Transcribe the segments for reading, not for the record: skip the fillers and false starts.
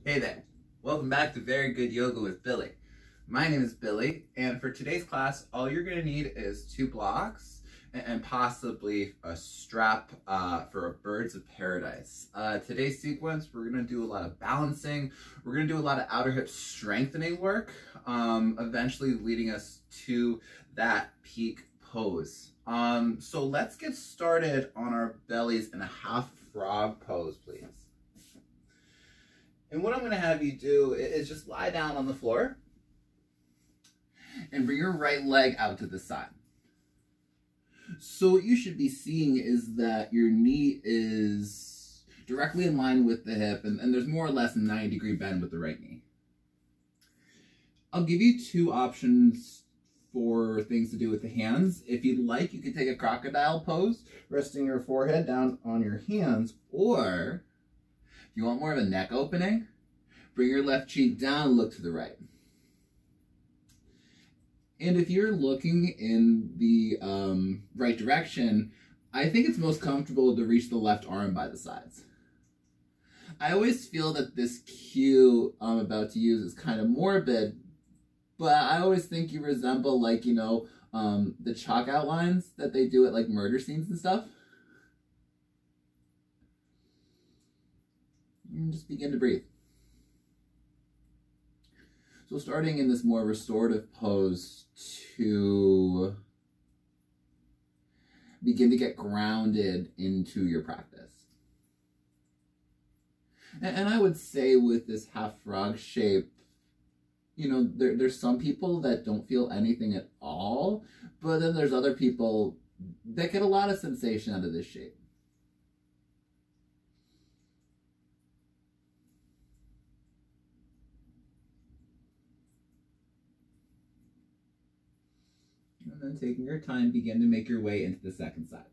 Hey there, welcome back to Very Good Yoga with Billy. My name is Billy, and for today's class, all you're going to need is 2 blocks and possibly a strap for a Birds of Paradise. Today's sequence, we're going to do a lot of balancing, we're going to do a lot of outer hip strengthening work, eventually leading us to that peak pose. So let's get started on our bellies in a half frog pose, please. And what I'm going to have you do is just lie down on the floor and bring your right leg out to the side. So what you should be seeing is that your knee is directly in line with the hip, and there's more or less a 90-degree bend with the right knee. I'll give you 2 options for things to do with the hands. If you'd like, you can take a crocodile pose, resting your forehead down on your hands, or if you want more of a neck opening, bring your left cheek down, look to the right. And if you're looking in the right direction, I think it's most comfortable to reach the left arm by the sides. I always feel that this cue I'm about to use is kind of morbid, but I always think you resemble, like, you know, the chalk outlines that they do at like murder scenes and stuff. And just begin to breathe. So starting in this more restorative pose to begin to get grounded into your practice. And I would say with this half frog shape, you know, there's some people that don't feel anything at all, but then there's other people that get a lot of sensation out of this shape. And then taking your time, begin to make your way into the second side.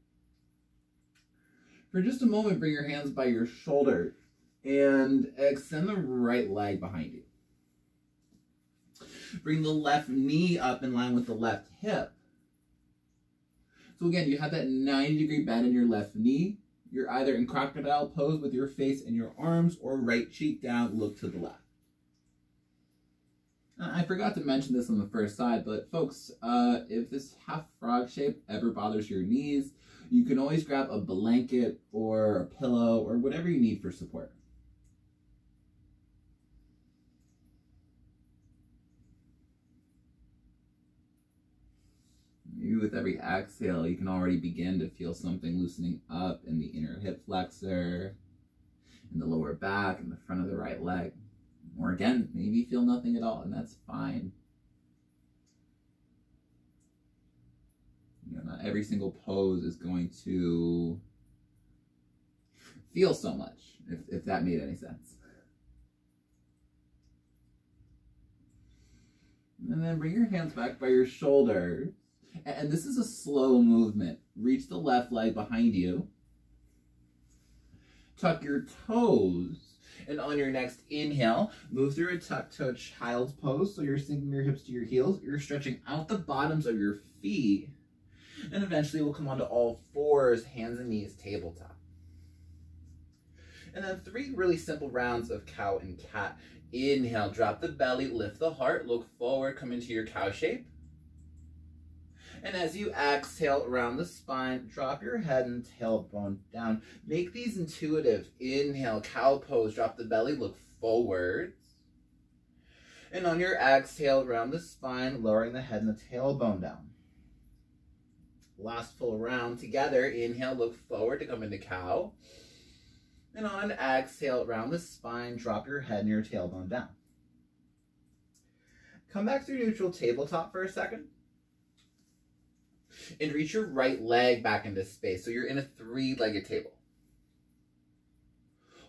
For just a moment, bring your hands by your shoulder and extend the right leg behind you. Bring the left knee up in line with the left hip. So again, you have that 90-degree bend in your left knee. You're either in crocodile pose with your face in your arms, or right cheek down, look to the left. I forgot to mention this on the first side, but folks, if this half frog shape ever bothers your knees, you can always grab a blanket or a pillow or whatever you need for support. Maybe with every exhale, you can already begin to feel something loosening up in the inner hip flexor, in the lower back, in the front of the right leg. Or again, maybe feel nothing at all, and that's fine. You know, not every single pose is going to feel so much, if that made any sense. And then bring your hands back by your shoulders. And this is a slow movement. Reach the left leg behind you. Tuck your toes. And on your next inhale, move through a tuck-toe child's pose. So you're sinking your hips to your heels. You're stretching out the bottoms of your feet. And eventually we'll come onto all fours, hands and knees, tabletop. And then 3 really simple rounds of cow and cat. Inhale, drop the belly, lift the heart, look forward, come into your cow shape. And as you exhale around the spine, drop your head and tailbone down. Make these intuitive. Inhale, cow pose, drop the belly, look forwards. And on your exhale, around the spine, lowering the head and the tailbone down. Last full round together. Inhale, look forward to come into cow. And on an exhale, around the spine, drop your head and your tailbone down. Come back through neutral tabletop for a second. And reach your right leg back into space. So you're in a 3-legged table.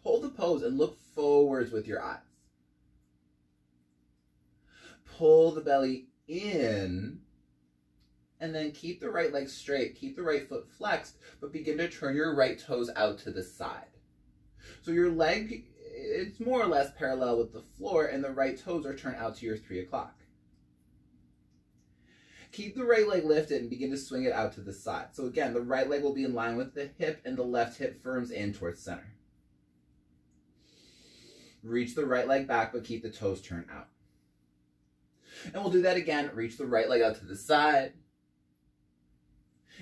Hold the pose and look forwards with your eyes. Pull the belly in. And then keep the right leg straight. Keep the right foot flexed. But begin to turn your right toes out to the side. So your leg, it's more or less parallel with the floor. And the right toes are turned out to your 3 o'clock. Keep the right leg lifted and begin to swing it out to the side. So again, the right leg will be in line with the hip and the left hip firms in towards center. Reach the right leg back, but keep the toes turned out. And we'll do that again. Reach the right leg out to the side.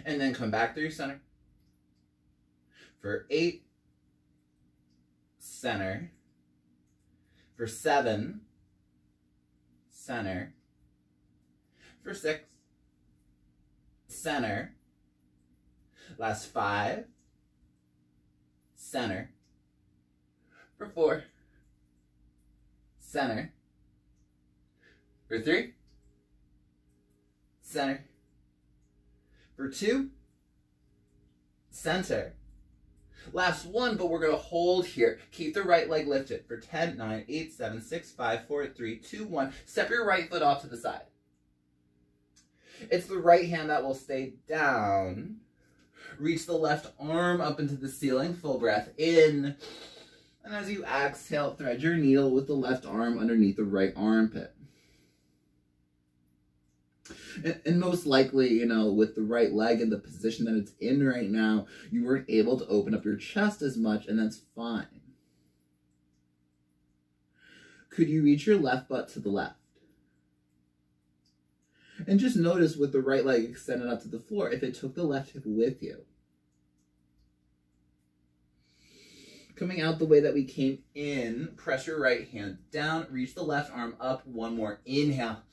And then come back through center. For 8, center. For 7, center. For 6, center. Last 5, center. For 4, center. For 3, center. For 2, center. Last one, but we're going to hold here. Keep the right leg lifted for 10, 9, 8, 7, 6, 5, 4, 3, 2, 1. Step your right foot off to the side. It's the right hand that will stay down. Reach the left arm up into the ceiling. Full breath in. And as you exhale, thread your needle with the left arm underneath the right armpit. And most likely, you know, with the right leg in the position that it's in right now, you weren't able to open up your chest as much, and that's fine. Could you reach your left butt to the left? And just notice with the right leg extended up to the floor, if it took the left hip with you. Coming out the way that we came in, press your right hand down, reach the left arm up, one more inhale.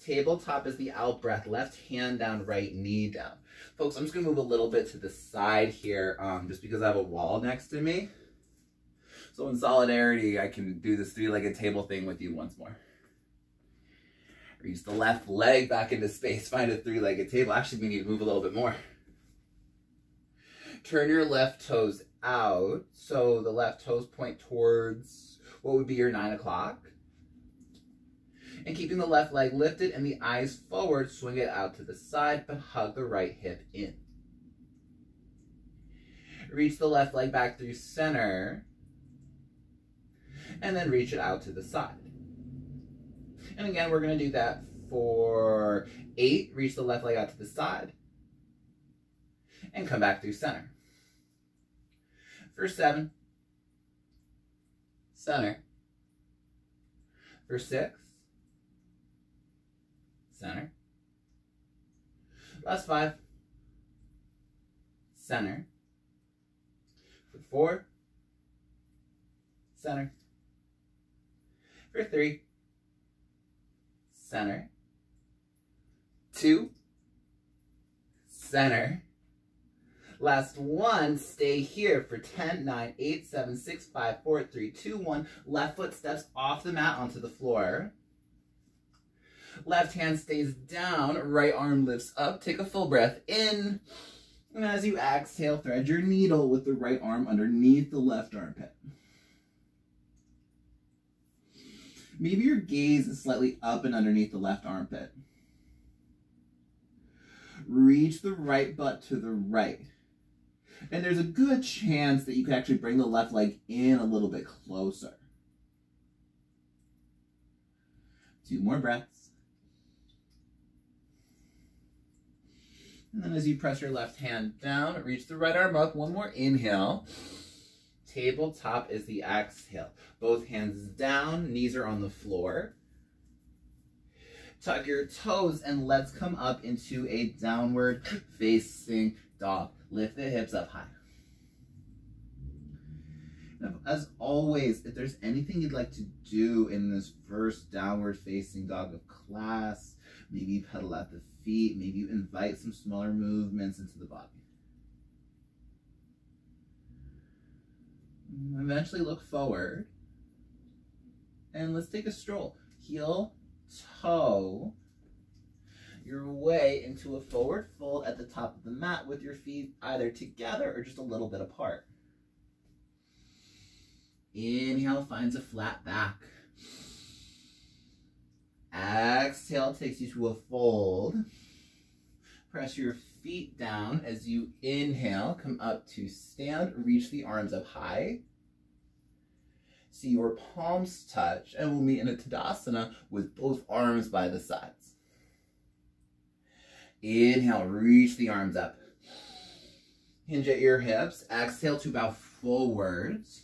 Tabletop is the out breath, left hand down, right knee down. Folks, I'm just gonna move a little bit to the side here, just because I have a wall next to me. So in solidarity, I can do this 3-legged table thing with you once more. Reach the left leg back into space, find a 3-legged table. Actually, we need to move a little bit more. Turn your left toes out, so the left toes point towards what would be your 9 o'clock. And keeping the left leg lifted and the eyes forward, swing it out to the side, but hug the right hip in. Reach the left leg back through center, and then reach it out to the side. And again, we're going to do that for 8. Reach the left leg out to the side, and come back through center. For 7, center. For 6, center. Last 5, center. For 4, center. For 3, center. 2, center. Last one, stay here for 10, 9, 8, 7, 6, 5, 4, 3, 2, 1. Left foot steps off the mat onto the floor. Left hand stays down, right arm lifts up. Take a full breath in. And as you exhale, thread your needle with the right arm underneath the left armpit. Maybe your gaze is slightly up and underneath the left armpit. Reach the right butt to the right. And there's a good chance that you can actually bring the left leg in a little bit closer. 2 more breaths. And then as you press your left hand down, reach the right arm up. One more inhale. Tabletop is the exhale. Both hands down, knees are on the floor. Tuck your toes and let's come up into a downward facing dog. Lift the hips up high. Now, as always, if there's anything you'd like to do in this first downward facing dog of class, maybe you pedal at the feet, maybe you invite some smaller movements into the body. Eventually look forward. And let's take a stroll. Heel, toe, your way into a forward fold at the top of the mat with your feet either together or just a little bit apart. Inhale finds a flat back. Exhale takes you to a fold. Press your feet down as you inhale, come up to stand, reach the arms up high. See your palms touch, and we'll meet in a Tadasana with both arms by the sides. Inhale, reach the arms up. Hinge at your hips. Exhale to bow forwards.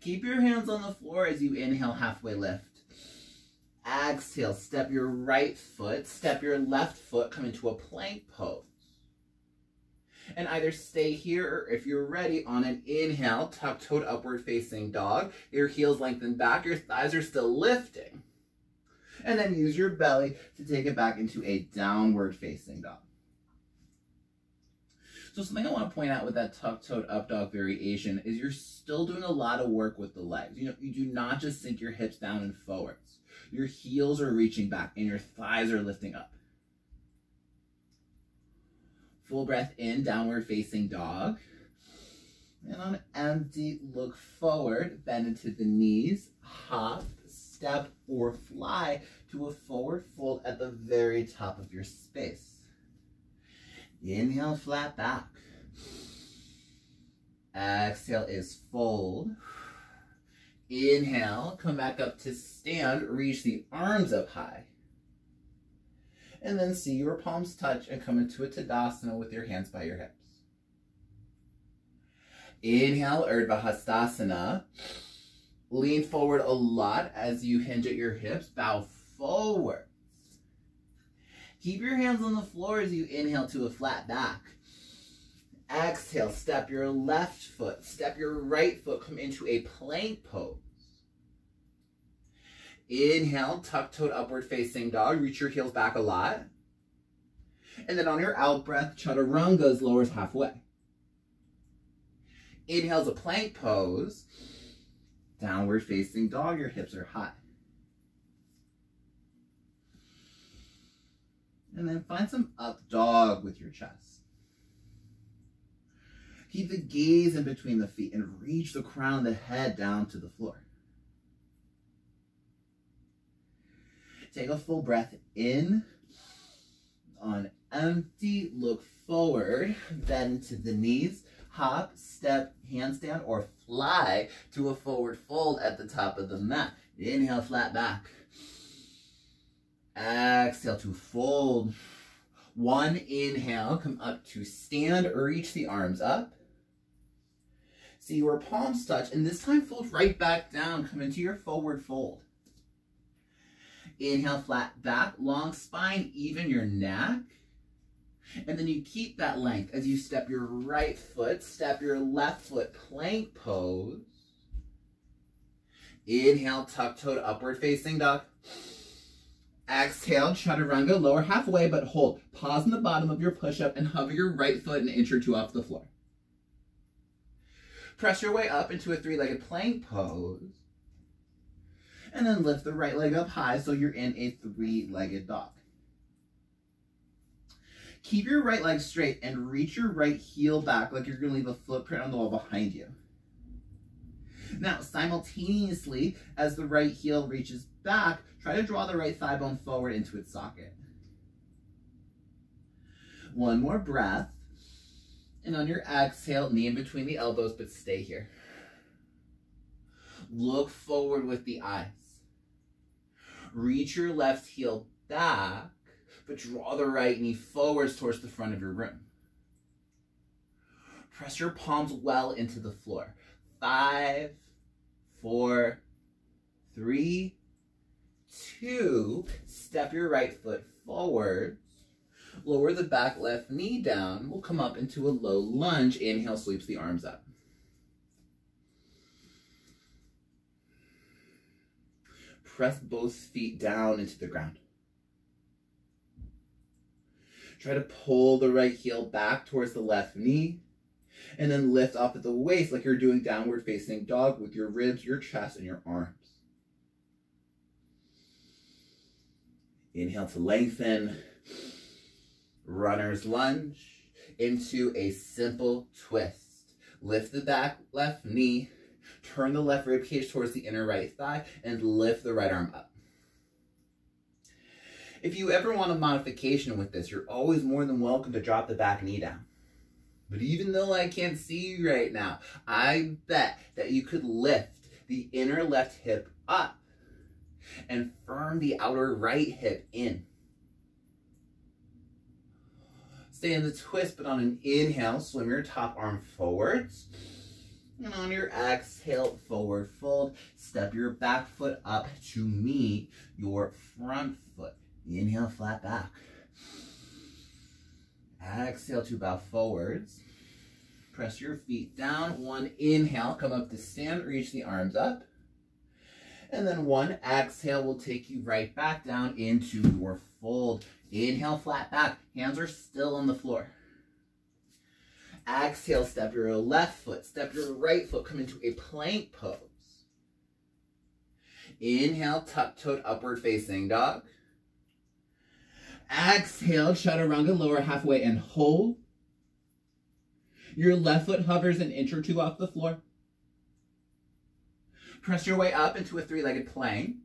Keep your hands on the floor as you inhale, halfway lift. Exhale, step your right foot, step your left foot, come into a plank pose. And either stay here, or if you're ready, on an inhale, tuck-toed upward facing dog. Your heels lengthen back, your thighs are still lifting. And then use your belly to take it back into a downward facing dog. So something I want to point out with that tuck-toed up dog variation is you're still doing a lot of work with the legs. You do not just sink your hips down and forwards. Your heels are reaching back and your thighs are lifting up. Full breath in, downward facing dog. And on empty, look forward, bend into the knees, hop, step, or fly to a forward fold at the very top of your space. Inhale, flat back. Exhale is fold. Inhale, come back up to stand, reach the arms up high. And then see your palms touch and come into a Tadasana with your hands by your hips. Inhale, Urdhva Hastasana. Lean forward a lot as you hinge at your hips, bow forward. Keep your hands on the floor as you inhale to a flat back. Exhale, step your left foot, step your right foot, come into a plank pose. Inhale, tuck-toed upward facing dog, reach your heels back a lot. And then on your out breath, Chaturangas lowers halfway. Inhale's a plank pose. Downward facing dog, your hips are high. And then find some up dog with your chest. Keep the gaze in between the feet and reach the crown of the head down to the floor. Take a full breath in. On empty, look forward, bend to the knees, hop, step, handstand, or fly to a forward fold at the top of the mat. Inhale, flat back. Exhale to fold. One inhale, come up to stand, reach the arms up. See your palms touch, and this time fold right back down, come into your forward fold. Inhale, flat back, long spine, even your neck. And then you keep that length as you step your right foot, step your left foot, plank pose. Inhale, tuck-toed upward facing dog. Exhale, Chaturanga, lower halfway, but hold. Pause in the bottom of your push-up and hover your right foot an inch or two off the floor. Press your way up into a three-legged plank pose. And then lift the right leg up high so you're in a three-legged dog. Keep your right leg straight and reach your right heel back like you're going to leave a footprint on the wall behind you. Now, simultaneously, as the right heel reaches back, try to draw the right thigh bone forward into its socket. One more breath. And on your exhale, knee in between the elbows, but stay here. Look forward with the eyes. Reach your left heel back, but draw the right knee forwards towards the front of your room. Press your palms well into the floor. 5, 4, 3, 2. Step your right foot forward. Lower the back left knee down. We'll come up into a low lunge. Inhale, sweeps the arms up. Press both feet down into the ground. Try to pull the right heel back towards the left knee. And then lift up at the waist like you're doing downward facing dog with your ribs, your chest, and your arms. Inhale to lengthen. Runner's lunge into a simple twist. Lift the back left knee. Turn the left rib cage towards the inner right thigh and lift the right arm up. If you ever want a modification with this, you're always more than welcome to drop the back knee down. But even though I can't see you right now, I bet that you could lift the inner left hip up and firm the outer right hip in. Stay in the twist, but on an inhale, swim your top arm forwards. And on your exhale, forward fold. Step your back foot up to meet your front foot. Inhale, flat back. Exhale to bow forwards. Press your feet down. One inhale, come up to stand, reach the arms up. And then one exhale will take you right back down into your fold. Inhale, flat back. Hands are still on the floor. Exhale, step your left foot, step your right foot, come into a plank pose. Inhale, tuck-toed upward facing dog. Exhale, chaturanga, lower halfway and hold. Your left foot hovers an inch or two off the floor. Press your way up into a three-legged plank.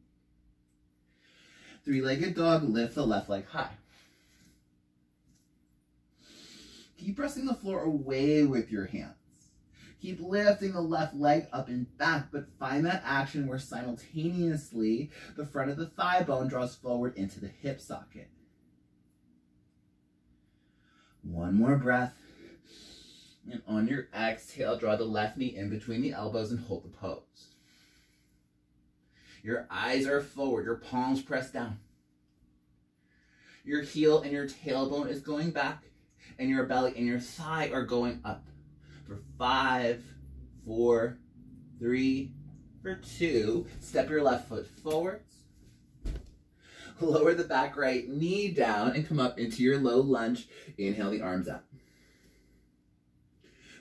Three-legged dog, lift the left leg high. Keep pressing the floor away with your hands. Keep lifting the left leg up and back, but find that action where simultaneously the front of the thigh bone draws forward into the hip socket. One more breath. And on your exhale, draw the left knee in between the elbows and hold the pose. Your eyes are forward, your palms pressed down. Your heel and your tailbone is going back, and your belly and your thigh are going up. For 5, 4, 3, for 2. Step your left foot forwards. Lower the back right knee down and come up into your low lunge. Inhale the arms up.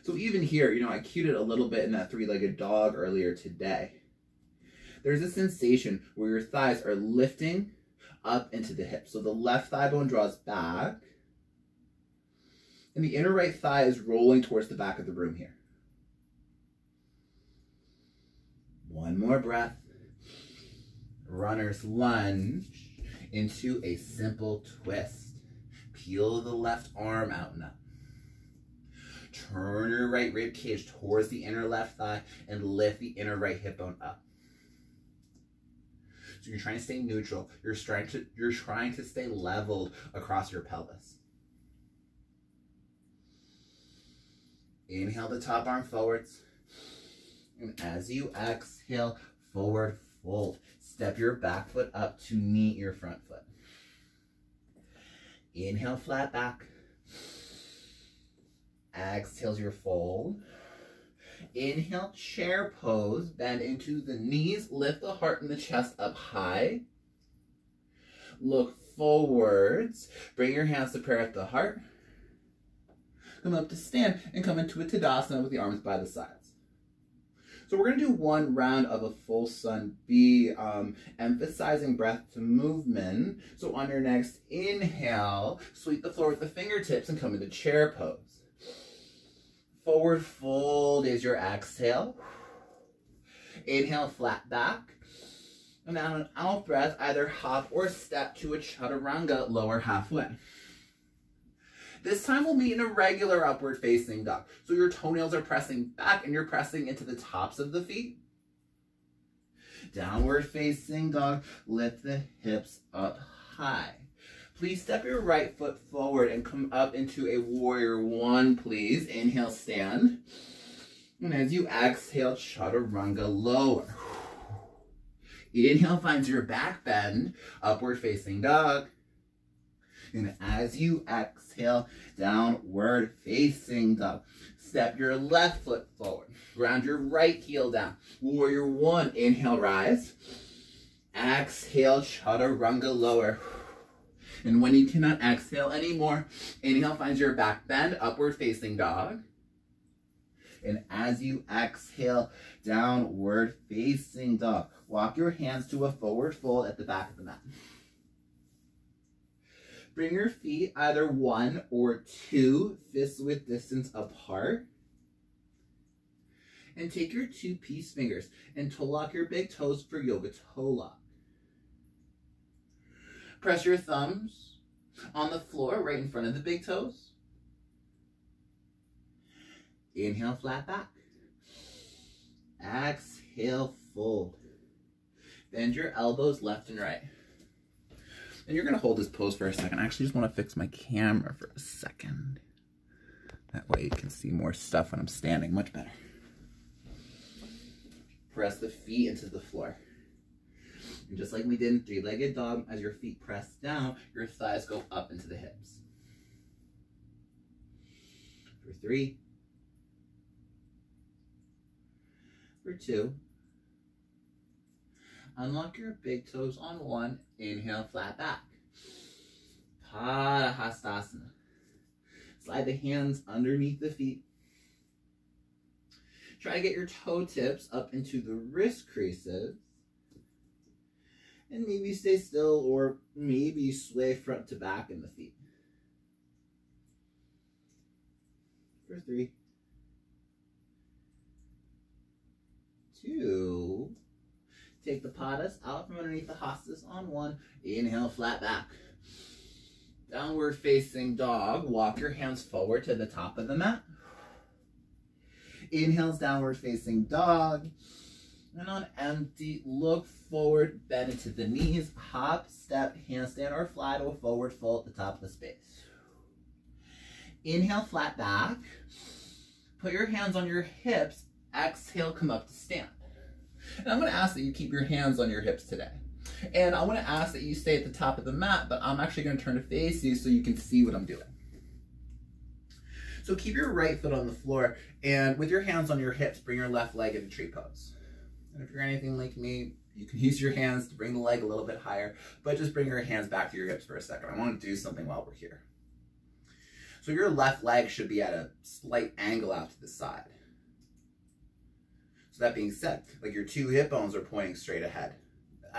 So even here, I cued it a little bit in that three-legged dog earlier today. There's a sensation where your thighs are lifting up into the hips. So the left thigh bone draws back, and the inner right thigh is rolling towards the back of the room here. One more breath. Runner's lunge into a simple twist. Peel the left arm out and up. Turn your right rib cage towards the inner left thigh and lift the inner right hip bone up. So you're trying to stay neutral. You're trying to stay leveled across your pelvis. Inhale the top arm forwards. And as you exhale, forward fold. Step your back foot up to meet your front foot. Inhale, flat back. Exhale your fold. Inhale, chair pose. Bend into the knees. Lift the heart and the chest up high. Look forwards. Bring your hands to prayer at the heart. Come up to stand and come into a Tadasana with the arms by the sides. So we're going to do one round of a full sun B, emphasizing breath to movement. So on your next inhale, sweep the floor with the fingertips and come into chair pose. Forward fold is your exhale. Inhale, flat back. And on an out breath, either hop or step to a chaturanga, lower halfway. This time we'll meet in a regular upward facing dog. So your toenails are pressing back and you're pressing into the tops of the feet. Downward facing dog, lift the hips up high. Please step your right foot forward and come up into a warrior one, please. Inhale, stand. And as you exhale, chaturanga, lower. Inhale finds your back bend, upward facing dog. And as you exhale, downward facing dog. Step your left foot forward. Ground your right heel down. Warrior one, inhale, rise. Exhale, chaturanga, lower. And when you cannot exhale anymore, inhale finds your back bend, upward facing dog. And as you exhale, downward facing dog. Walk your hands to a forward fold at the back of the mat. Bring your feet either 1 or 2 fists width distance apart. And take your 2 peace fingers and toe lock your big toes for yoga toe lock. Press your thumbs on the floor right in front of the big toes. Inhale, flat back. Exhale, fold. Bend your elbows left and right. And you're going to hold this pose for a second. I actually just want to fix my camera for a second. That way you can see more stuff when I'm standing. Much better. press the feet into the floor. And just like we did in three-legged dog, as your feet press down, your thighs go up into the hips. For 3. For 2. Unlock your big toes on 1. Inhale, flat back. Padahastasana. Slide the hands underneath the feet. Try to get your toe tips up into the wrist creases. And maybe stay still, or maybe sway front to back in the feet. For 3. 2. Take the padas out from underneath the hastas on 1. Inhale, flat back. Downward facing dog. Walk your hands forward to the top of the mat. Inhales, downward facing dog. And on empty, look forward, bend into the knees, hop, step, handstand, or fly to a forward fold at the top of the space. Inhale, flat back. Put your hands on your hips. Exhale, come up to stand. And I'm going to ask that you keep your hands on your hips today. And I want to ask that you stay at the top of the mat, but I'm actually going to turn to face you so you can see what I'm doing. So keep your right foot on the floor, and with your hands on your hips, bring your left leg into tree pose. And if you're anything like me, you can use your hands to bring the leg a little bit higher, but just bring your hands back to your hips for a second. I want to do something while we're here. So your left leg should be at a slight angle out to the side. So that being said, like your 2 hip bones are pointing straight ahead.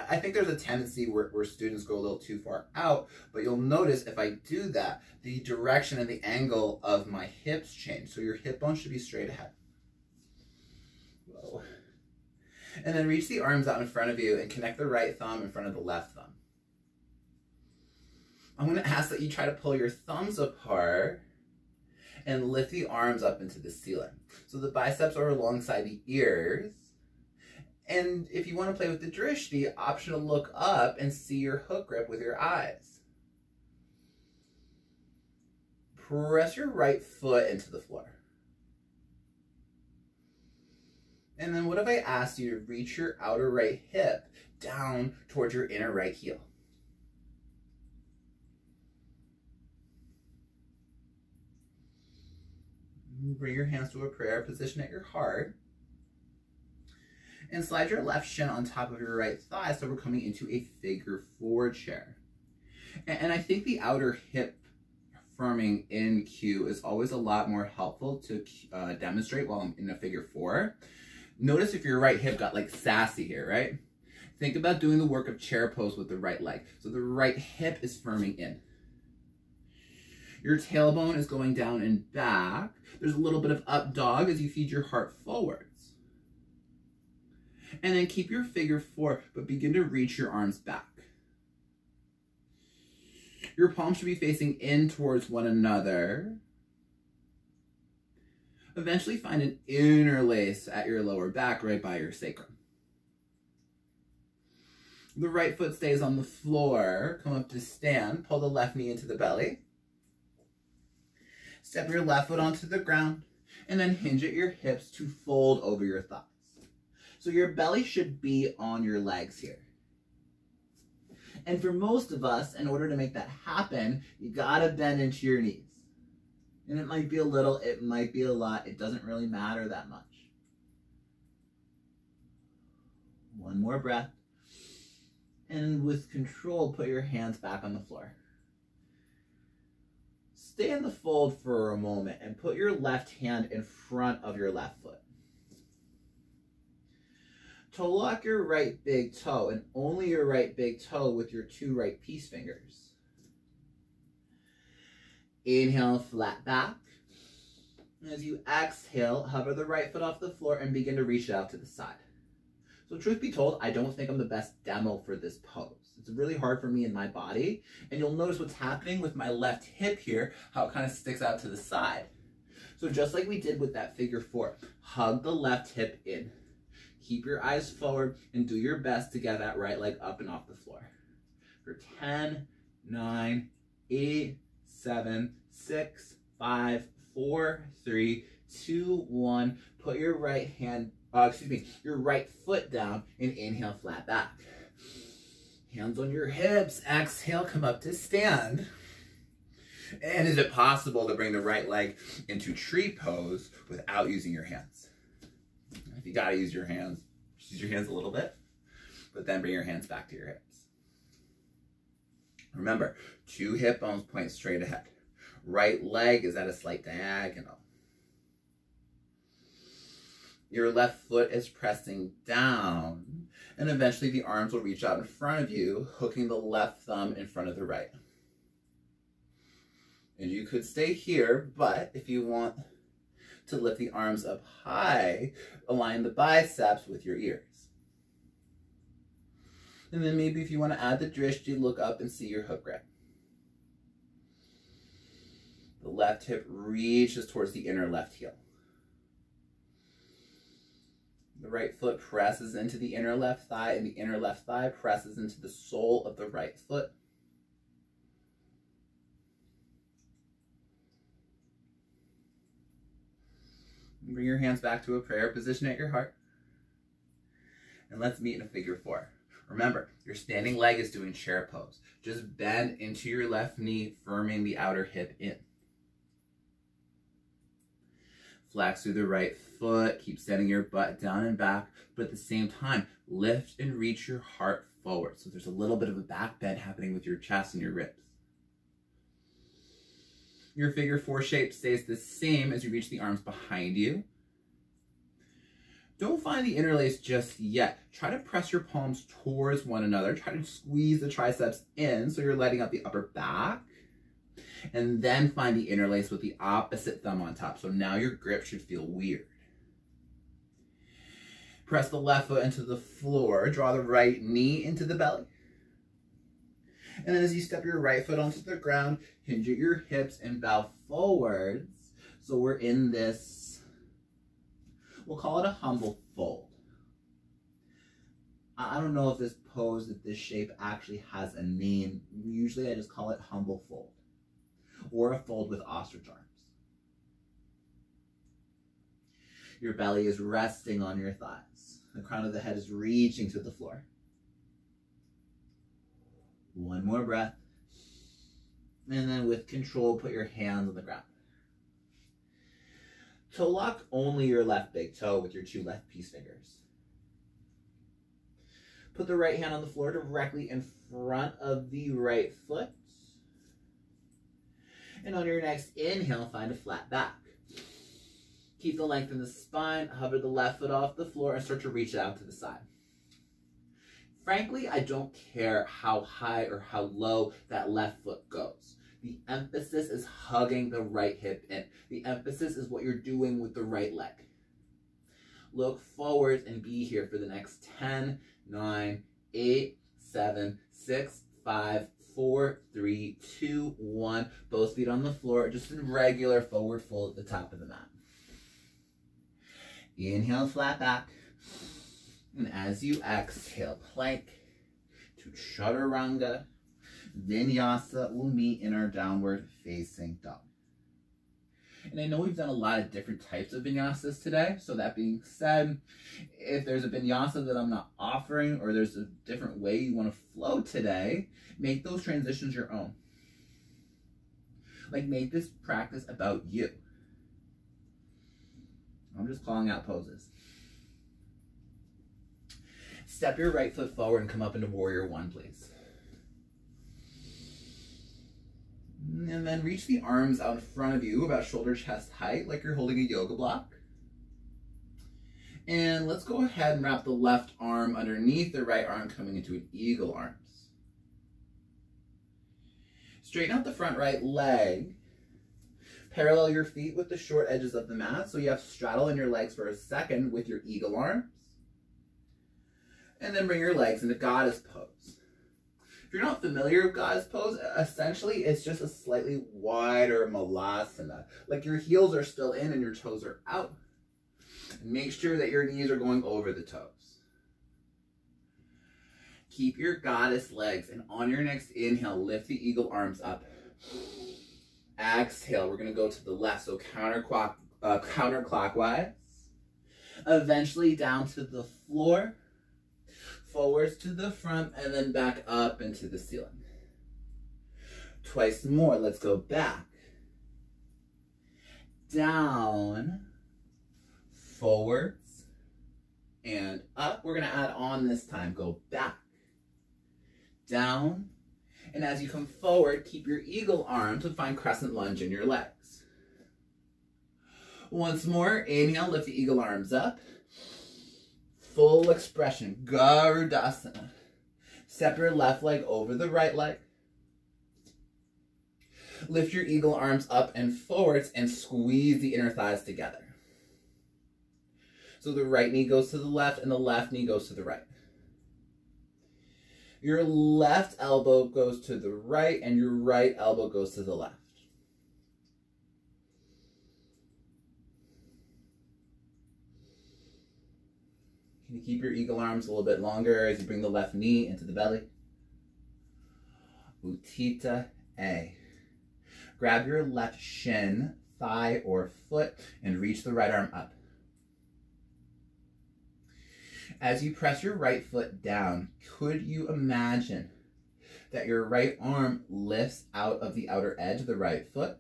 I think there's a tendency where students go a little too far out, but you'll notice if I do that, the direction and the angle of my hips change. So your hip bones should be straight ahead. Whoa. And then reach the arms out in front of you and connect the right thumb in front of the left thumb. I'm going to ask that you try to pull your thumbs apart and lift the arms up into the ceiling. So the biceps are alongside the ears. And if you want to play with the drishti, option to look up and see your hook grip with your eyes. Press your right foot into the floor. And then what if I asked you to reach your outer right hip down towards your inner right heel? Bring your hands to a prayer position at your heart. And slide your left shin on top of your right thigh so we're coming into a figure 4 chair. And I think the outer hip firming in cue is always a lot more helpful to demonstrate while I'm in a figure 4. Notice if your right hip got like sassy here, right? Think about doing the work of chair pose with the right leg. So the right hip is firming in. Your tailbone is going down and back. There's a little bit of up dog as you feed your heart forwards. And then keep your figure 4, but begin to reach your arms back. Your palms should be facing in towards one another. Eventually find an interlace at your lower back right by your sacrum. The right foot stays on the floor. Come up to stand. Pull the left knee into the belly. Step your left foot onto the ground. And then hinge at your hips to fold over your thighs. So your belly should be on your legs here. And for most of us, in order to make that happen, you gotta bend into your knees. And it might be a little, it might be a lot. It doesn't really matter that much. One more breath. And with control, put your hands back on the floor. Stay in the fold for a moment and put your left hand in front of your left foot. Toe lock your right big toe, and only your right big toe with your 2 right peace fingers. Inhale, flat back. As you exhale, hover the right foot off the floor and begin to reach it out to the side. So truth be told, I don't think I'm the best demo for this pose. It's really hard for me in my body, and you'll notice what's happening with my left hip here, how it kind of sticks out to the side. So just like we did with that figure 4, hug the left hip in. Keep your eyes forward and do your best to get that right leg up and off the floor. For 10, 9, 8, 7, 6, 5, 4, 3, 2, 1. Put your right hand your right foot down and inhale, flat back. Hands on your hips, exhale, come up to stand. And is it possible to bring the right leg into tree pose without using your hands? If you gotta use your hands, just use your hands a little bit, but then bring your hands back to your hips. Remember, 2 hip bones point straight ahead. Right leg is at a slight diagonal. Your left foot is pressing down, and eventually the arms will reach out in front of you, hooking the left thumb in front of the right. And you could stay here, but if you want to lift the arms up high, align the biceps with your ears. And then maybe if you want to add the drishti, look up and see your hook grip. The left hip reaches towards the inner left heel. The right foot presses into the inner left thigh, and the inner left thigh presses into the sole of the right foot. Bring your hands back to a prayer position at your heart. And let's meet in a figure 4. Remember, your standing leg is doing chair pose. Just bend into your left knee, firming the outer hip in. Flex through the right foot, keep setting your butt down and back, but at the same time, lift and reach your heart forward. So there's a little bit of a back bend happening with your chest and your ribs. Your figure 4 shape stays the same as you reach the arms behind you. Don't find the interlace just yet. Try to press your palms towards one another. Try to squeeze the triceps in so you're letting out the upper back. And then find the interlace with the opposite thumb on top. So now your grip should feel weird. Press the left foot into the floor. Draw the right knee into the belly. And then as you step your right foot onto the ground, hinge at your hips and bow forwards. So we're in this, we'll call it a humble fold. I don't know if this pose, if this shape actually has a name. Usually I just call it humble fold, or a fold with ostrich arms. Your belly is resting on your thighs. The crown of the head is reaching to the floor. One more breath. And then with control, put your hands on the ground. Toe lock only your left big toe with your 2 left peace fingers. Put the right hand on the floor directly in front of the right foot. And on your next inhale, find a flat back. Keep the length in the spine, hover the left foot off the floor, and start to reach it out to the side. Frankly, I don't care how high or how low that left foot goes. The emphasis is hugging the right hip in. The emphasis is what you're doing with the right leg. Look forward and be here for the next 10, 9, 8, 7, 6, 5, 4, 3, 2, 1. Both feet on the floor, just in regular forward fold at the top of the mat. Inhale, flat back. And as you exhale, plank to chaturanga. Vinyasa will meet in our downward facing dog. And I know we've done a lot of different types of vinyasas today. So that being said, if there's a vinyasa that I'm not offering, or there's a different way you want to flow today, make those transitions your own. Like, make this practice about you. I'm just calling out poses. Step your right foot forward and come up into warrior 1, please. And then reach the arms out in front of you, about shoulder chest height, like you're holding a yoga block. And let's go ahead and wrap the left arm underneath the right arm, coming into an eagle arms. Straighten out the front right leg. Parallel your feet with the short edges of the mat, so you have straddle in your legs for a second with your eagle arms. And then bring your legs into goddess pose. If you're not familiar with goddess pose, essentially it's just a slightly wider malasana. Like your heels are still in and your toes are out. And make sure that your knees are going over the toes. Keep your goddess legs, and on your next inhale, lift the eagle arms up. Exhale, we're going to go to the left, so counterclockwise. Eventually down to the floor, forwards to the front, and then back up into the ceiling. Twice more. Let's go back. Down, forwards, and up. We're going to add on this time. Go back, down, and as you come forward, keep your eagle arm to find crescent lunge in your legs. Once more, inhale, lift the eagle arms up. Full expression, Garudasana. Step your left leg over the right leg. Lift your eagle arms up and forwards and squeeze the inner thighs together. So the right knee goes to the left and the left knee goes to the right. Your left elbow goes to the right and your right elbow goes to the left. Can you keep your eagle arms a little bit longer as you bring the left knee into the belly? Utthita A. Grab your left shin, thigh, or foot and reach the right arm up. As you press your right foot down, could you imagine that your right arm lifts out of the outer edge of the right foot?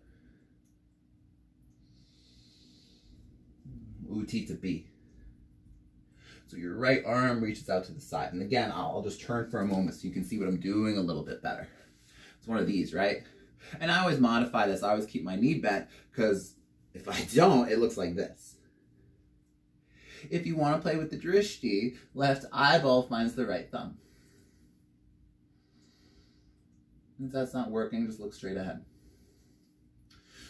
Utthita B. So your right arm reaches out to the side. And again, I'll just turn for a moment so you can see what I'm doing a little bit better. It's one of these, right? And I always modify this. I always keep my knee bent because if I don't, it looks like this. If you want to play with the drishti, left eyeball finds the right thumb. If that's not working, just look straight ahead.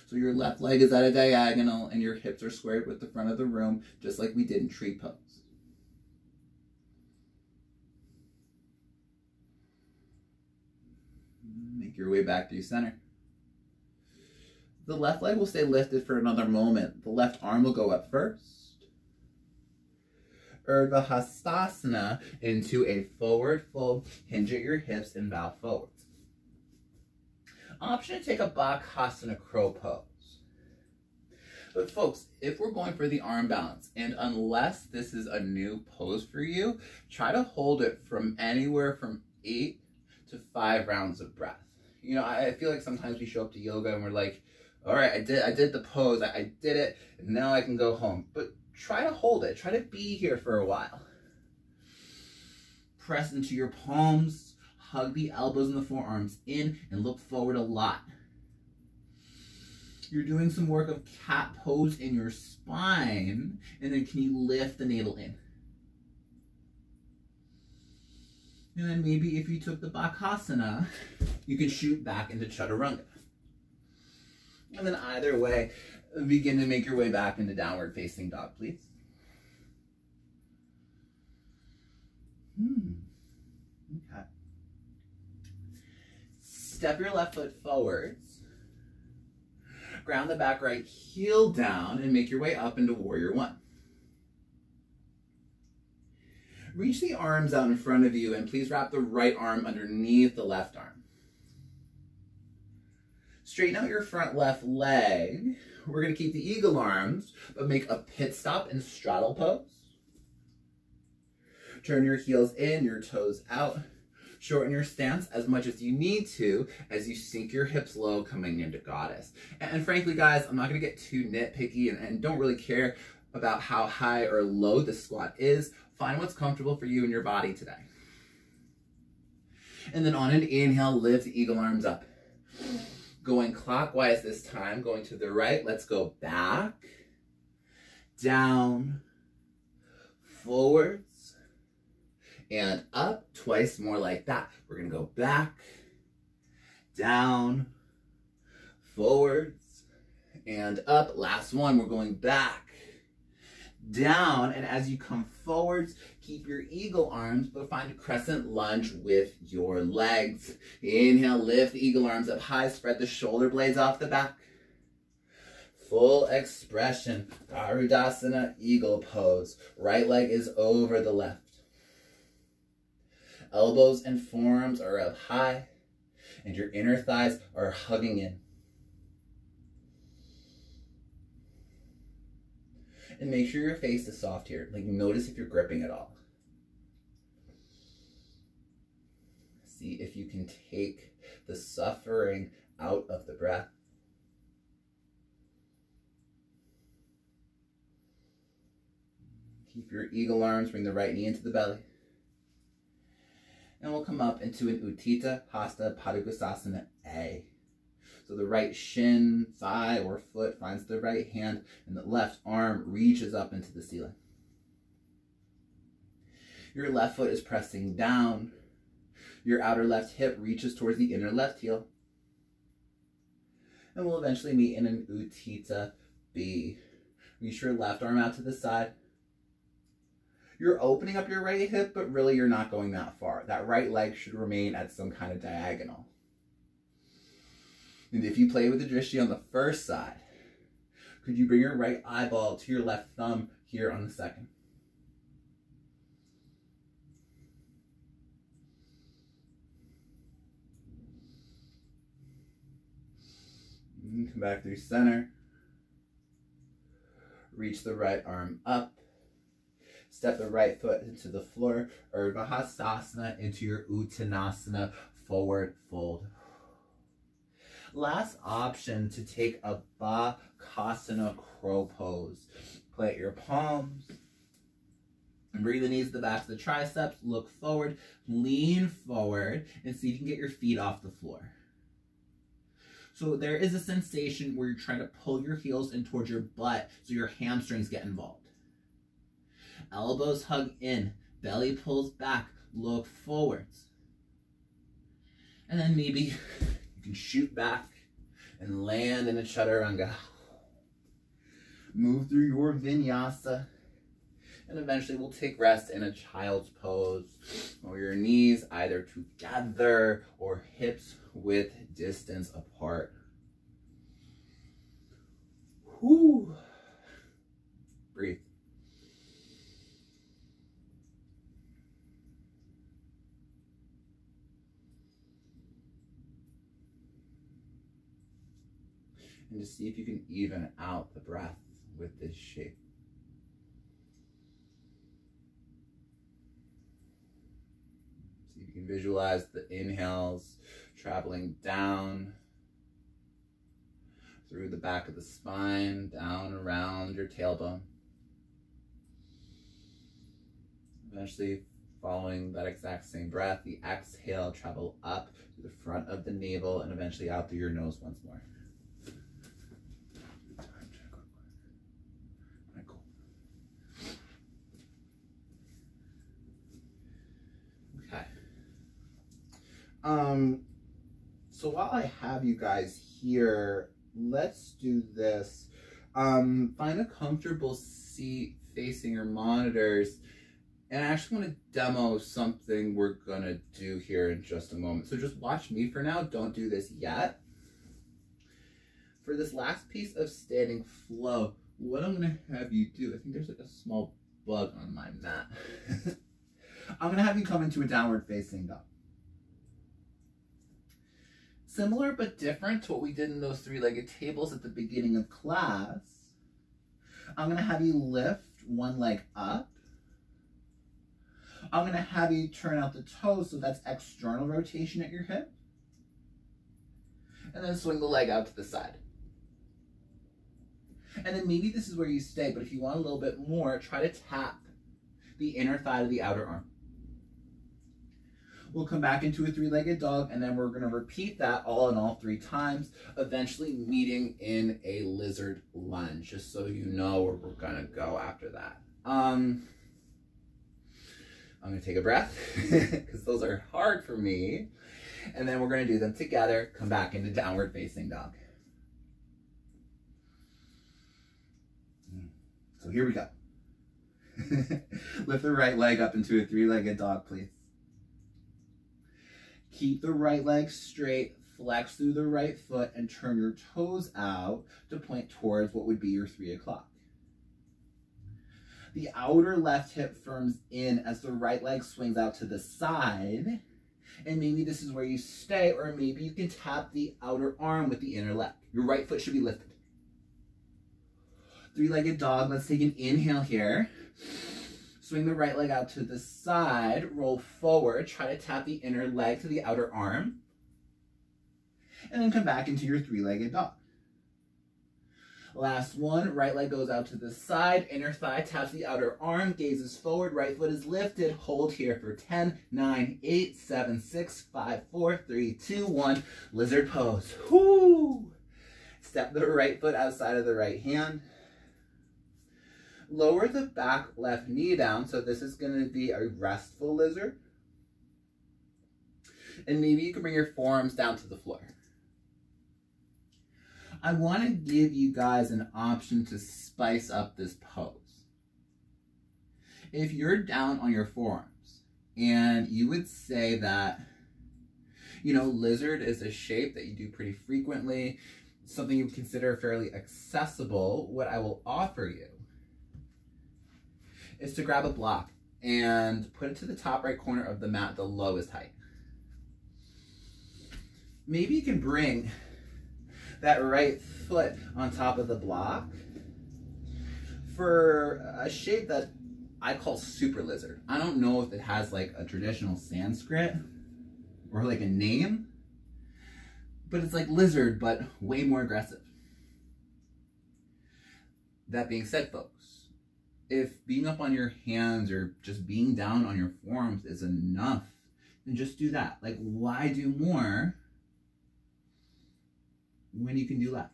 So your left leg is at a diagonal and your hips are squared with the front of the room, just like we did in tree pose. Make your way back to center. The left leg will stay lifted for another moment. The left arm will go up first. Urdhva Hastasana into a forward fold. Hinge at your hips and bow forwards. Option to take a Bakasana crow pose. But folks, if we're going for the arm balance, and unless this is a new pose for you, try to hold it from anywhere from 8 to 5 rounds of breath. You know, I feel like sometimes we show up to yoga and we're like, all right, I did the pose, I did it, and now I can go home. But try to hold it. Try to be here for a while. Press into your palms, hug the elbows and the forearms in, and look forward a lot. You're doing some work of cat pose in your spine, and then can you lift the navel in? And then maybe if you took the Bakasana, you can shoot back into Chaturanga. And then either way, begin to make your way back into downward facing dog, please. Okay. Step your left foot forwards. Ground the back right heel down and make your way up into Warrior One. Reach the arms out in front of you and please wrap the right arm underneath the left arm. Straighten out your front left leg. We're going to keep the eagle arms, but make a pit stop and straddle pose. Turn your heels in, your toes out. Shorten your stance as much as you need to as you sink your hips low coming into goddess. And frankly, guys, I'm not going to get too nitpicky and don't really care about how high or low the squat is. Find what's comfortable for you and your body today. And then on an inhale, lift the eagle arms up. Going clockwise this time, going to the right. Let's go back, down, forwards, and up. Twice more like that. We're going to go back, down, forwards, and up. Last one, we're going back, down, and as you come forwards, keep your eagle arms, but find a crescent lunge with your legs. Inhale, lift the eagle arms up high, spread the shoulder blades off the back. Full expression, Garudasana, eagle pose. Right leg is over the left. Elbows and forearms are up high, and your inner thighs are hugging in. And make sure your face is soft here. Like, notice if you're gripping at all. See if you can take the suffering out of the breath. Keep your eagle arms, bring the right knee into the belly. And we'll come up into an Utthita Hasta Padangusthasana A. So the right shin, thigh, or foot finds the right hand, and the left arm reaches up into the ceiling. Your left foot is pressing down. Your outer left hip reaches towards the inner left heel. And we'll eventually meet in an Utthita B. Reach your left arm out to the side. You're opening up your right hip, but really you're not going that far. That right leg should remain at some kind of diagonal. And if you play with the drishti on the first side, could you bring your right eyeball to your left thumb here on the second? And come back through center. Reach the right arm up. Step the right foot into the floor. Urdhva Hastasana into your Uttanasana forward fold. Last option to take a Bakasana crow pose. Plant your palms. And bring the knees to the backs of the triceps. Look forward. Lean forward. And see if you can get your feet off the floor. So there is a sensation where you're trying to pull your heels in towards your butt so your hamstrings get involved. Elbows hug in. Belly pulls back. Look forwards. And then maybe you can shoot back and land in a chaturanga. Move through your vinyasa. And eventually we'll take rest in a child's pose, or your knees either together or hips with distance apart. Whew. Breathe. And just see if you can even out the breath with this shape. See if you can visualize the inhales traveling down through the back of the spine, down around your tailbone. Eventually, following that exact same breath, the exhale travel up to the front of the navel and eventually out through your nose once more. So while I have you guys here, let's do this. Find a comfortable seat facing your monitors, and I actually want to demo something we're gonna do here in just a moment. So just watch me for now, don't do this yet. For this last piece of standing flow, what I'm gonna have you do, I think there's like a small bug on my mat. I'm gonna have you come into a downward facing dog. Similar but different to what we did in those three-legged tables at the beginning of class. I'm going to have you lift one leg up. I'm going to have you turn out the toes, so that's external rotation at your hip. And then swing the leg out to the side. And then maybe this is where you stay, but if you want a little bit more, try to tap the inner thigh to the outer arm. We'll come back into a three-legged dog, and then we're going to repeat that all in all 3 times, eventually meeting in a lizard lunge, just so you know where we're going to go after that. I'm going to take a breath, because those are hard for me, and then we're going to do them together, come back into downward facing dog. So here we go. Lift the right leg up into a 3-legged dog, please. Keep the right leg straight, flex through the right foot, and turn your toes out to point towards what would be your 3 o'clock. The outer left hip firms in as the right leg swings out to the side. And maybe this is where you stay, or maybe you can tap the outer arm with the inner leg. Your right foot should be lifted. Three-legged dog. Let's take an inhale here. Swing the right leg out to the side, roll forward, try to tap the inner leg to the outer arm, and then come back into your three-legged dog. Last one, right leg goes out to the side, inner thigh taps the outer arm, gazes forward, right foot is lifted, hold here for 10, 9, 8, 7, 6, 5, 4, 3, 2, 1, lizard pose. Whoo! Step the right foot outside of the right hand. Lower the back left knee down, so this is going to be a restful lizard. And maybe you can bring your forearms down to the floor. I want to give you guys an option to spice up this pose. If you're down on your forearms, and you would say that, you know, lizard is a shape that you do pretty frequently, something you would consider fairly accessible, what I will offer you is to grab a block and put it to the top right corner of the mat, the lowest height. Maybe you can bring that right foot on top of the block for a shape that I call super lizard. I don't know if it has like a traditional Sanskrit or like a name, but it's like lizard, but way more aggressive. That being said, folks, if being up on your hands or just being down on your forearms is enough, then just do that. Like, why do more when you can do less?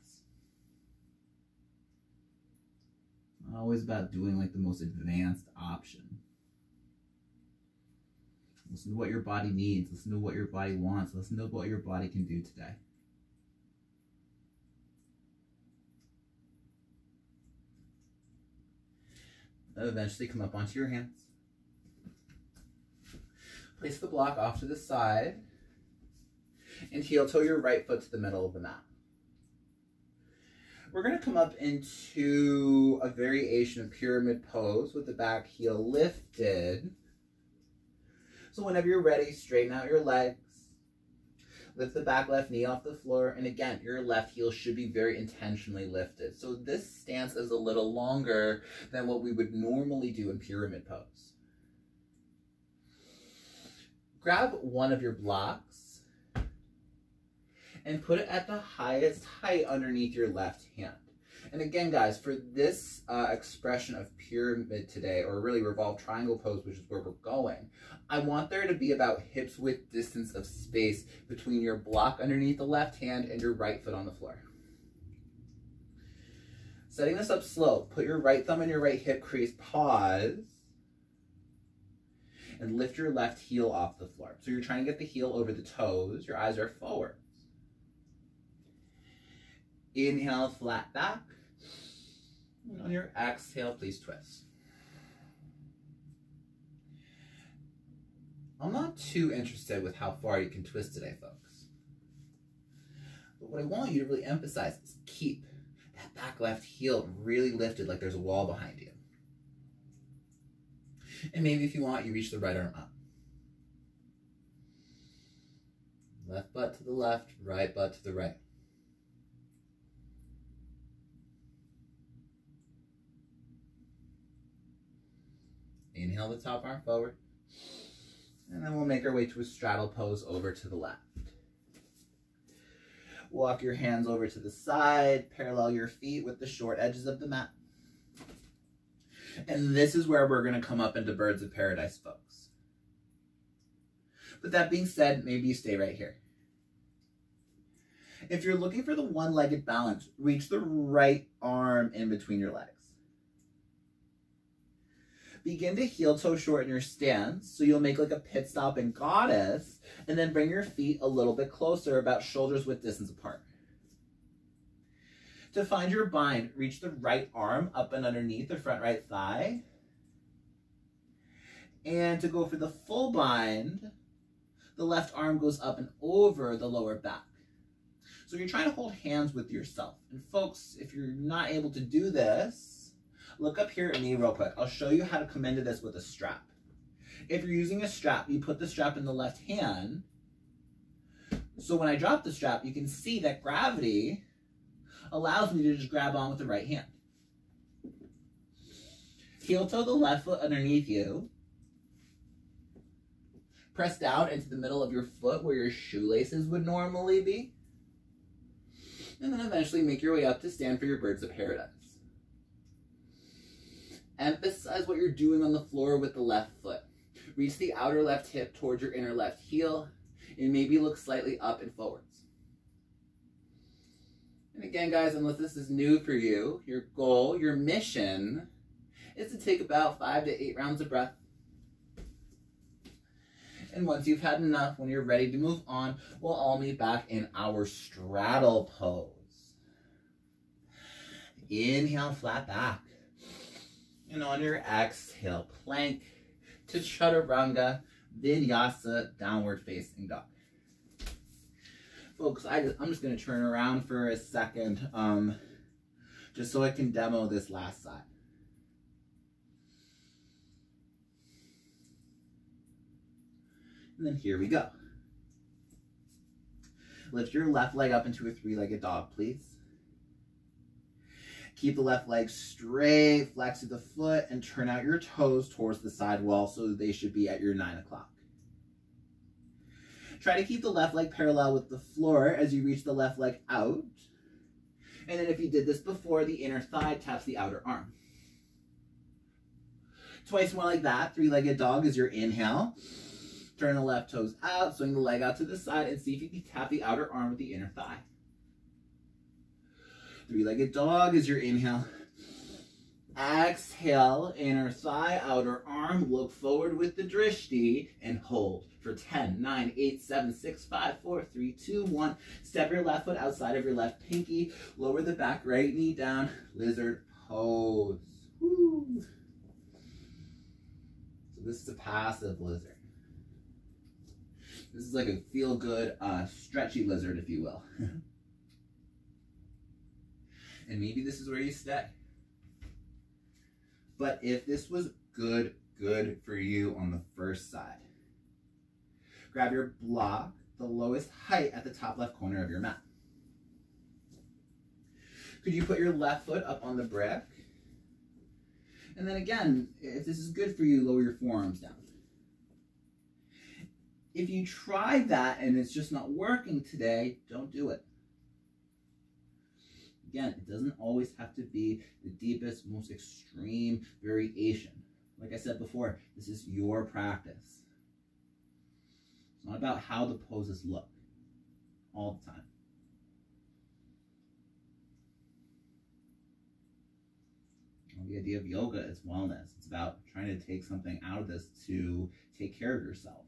It's not always about doing like the most advanced option. Listen to what your body needs. Listen to what your body wants. Listen to what your body can do today. Eventually come up onto your hands. Place the block off to the side and heel toe your right foot to the middle of the mat. We're going to come up into a variation of pyramid pose with the back heel lifted. So whenever you're ready, straighten out your legs. Lift the back left knee off the floor, and again, your left heel should be very intentionally lifted. So this stance is a little longer than what we would normally do in pyramid pose. Grab one of your blocks and put it at the highest height underneath your left hand. And again, guys, for this expression of pyramid today, or really revolved triangle pose, which is where we're going, I want there to be about hips width distance of space between your block underneath the left hand and your right foot on the floor. Setting this up slow, put your right thumb in your right hip crease, pause, and lift your left heel off the floor. So you're trying to get the heel over the toes, your eyes are forward. Inhale, flat back. And on your exhale, please twist. I'm not too interested with how far you can twist today, folks. But what I want you to really emphasize is keep that back left heel really lifted like there's a wall behind you. And maybe if you want, you reach the right arm up. Left butt to the left, right butt to the right. Inhale the top arm forward. And then we'll make our way to a straddle pose over to the left. Walk your hands over to the side, parallel your feet with the short edges of the mat. And this is where we're going to come up into birds of paradise, folks. But that being said, maybe you stay right here. If you're looking for the one-legged balance, reach the right arm in between your legs. Begin to heel toe shorten your stance, so you'll make like a pit stop in goddess, and then bring your feet a little bit closer, about shoulders width distance apart. To find your bind, reach the right arm up and underneath the front right thigh. And to go for the full bind, the left arm goes up and over the lower back. So you're trying to hold hands with yourself. And folks, if you're not able to do this, look up here at me real quick. I'll show you how to come into this with a strap. If you're using a strap, you put the strap in the left hand. So when I drop the strap, you can see that gravity allows me to just grab on with the right hand. Heel toe the left foot underneath you. Press down into the middle of your foot where your shoelaces would normally be. And then eventually make your way up to stand for your birds of paradise. Emphasize what you're doing on the floor with the left foot. Reach the outer left hip towards your inner left heel and maybe look slightly up and forwards. And again, guys, unless this is new for you, your goal, your mission is to take about 5 to 8 rounds of breath. And once you've had enough, when you're ready to move on, we'll all meet back in our straddle pose. Inhale, flat back. And on your exhale, plank to chaturanga, vinyasa, downward facing dog. Folks, I'm just going to turn around for a second, just so I can demo this last side. And then here we go. Lift your left leg up into a 3-legged dog, please. Keep the left leg straight, flex to the foot, and turn out your toes towards the side wall so that they should be at your 9 o'clock. Try to keep the left leg parallel with the floor as you reach the left leg out. And then if you did this before, the inner thigh taps the outer arm. Twice more like that. 3-legged dog is your inhale. Turn the left toes out, swing the leg out to the side, and see if you can tap the outer arm with the inner thigh. 3-legged dog is your inhale. Exhale, inner thigh, outer arm, look forward with the drishti, and hold for 10, 9, 8, 7, 6, 5, 4, 3, 2, 1. Step your left foot outside of your left pinky, lower the back right knee down, lizard pose. Woo. So this is a passive lizard. This is like a feel-good, stretchy lizard, if you will. And maybe this is where you stay. But if this was good for you on the first side, grab your block, the lowest height at the top left corner of your mat. Could you put your left foot up on the brick? And then again, if this is good for you, lower your forearms down. If you tried that and it's just not working today, don't do it. Again, it doesn't always have to be the deepest, most extreme variation. Like I said before, this is your practice. It's not about how the poses look all the time. Well, the idea of yoga is wellness. It's about trying to take something out of this to take care of yourself.